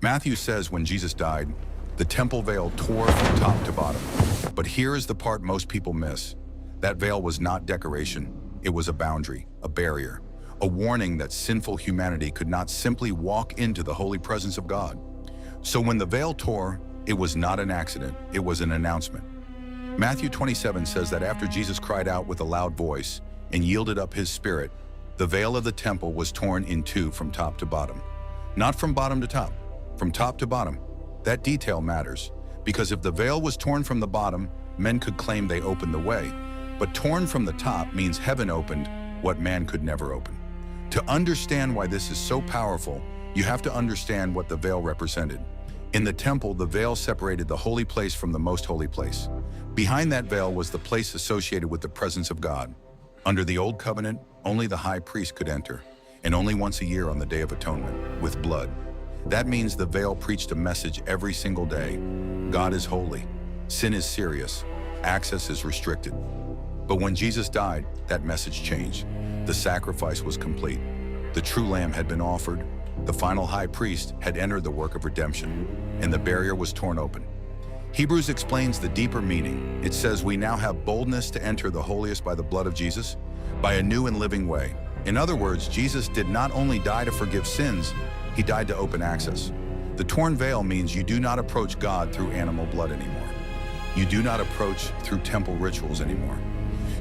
Matthew says when Jesus died, the temple veil tore from top to bottom. But here is the part most people miss. That veil was not decoration. It was a boundary, a barrier, a warning that sinful humanity could not simply walk into the holy presence of God. So when the veil tore, it was not an accident, it was an announcement. Matthew 27 says that after Jesus cried out with a loud voice and yielded up his spirit, the veil of the temple was torn in two from top to bottom. Not from bottom to top, from top to bottom. That detail matters, because if the veil was torn from the bottom, men could claim they opened the way. But torn from the top means heaven opened what man could never open. To understand why this is so powerful, you have to understand what the veil represented. In the temple, the veil separated the holy place from the most holy place. Behind that veil was the place associated with the presence of God. Under the Old Covenant, only the high priest could enter, and only once a year on the Day of Atonement, with blood. That means the veil preached a message every single day. God is holy. Sin is serious. Access is restricted. But when Jesus died, that message changed. The sacrifice was complete. The true lamb had been offered. The final high priest had entered the work of redemption, and the barrier was torn open. Hebrews explains the deeper meaning. It says we now have boldness to enter the holiest by the blood of Jesus, by a new and living way. In other words, Jesus did not only die to forgive sins, he died to open access. The torn veil means you do not approach God through animal blood anymore. You do not approach through temple rituals anymore.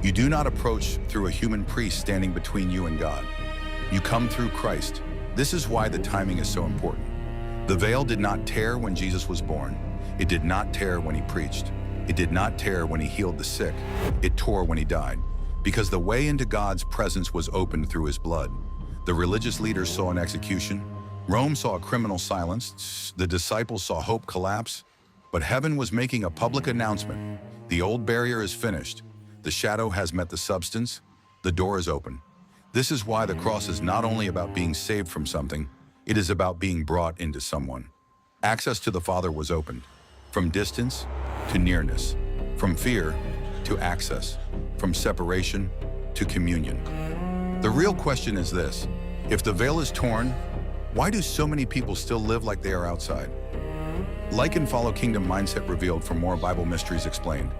You do not approach through a human priest standing between you and God. You come through Christ. This is why the timing is so important. The veil did not tear when Jesus was born. It did not tear when he preached. It did not tear when he healed the sick. It tore when he died. Because the way into God's presence was opened through his blood. The religious leaders saw an execution. Rome saw a criminal silenced. The disciples saw hope collapse. But heaven was making a public announcement. The old barrier is finished. The shadow has met the substance. The door is open. This is why the cross is not only about being saved from something, it is about being brought into someone. Access to the Father was opened. From distance to nearness. From fear to access. From separation to communion. The real question is this: if the veil is torn, why do so many people still live like they are outside? Like and follow Kingdom Mindset Revealed for more Bible mysteries explained.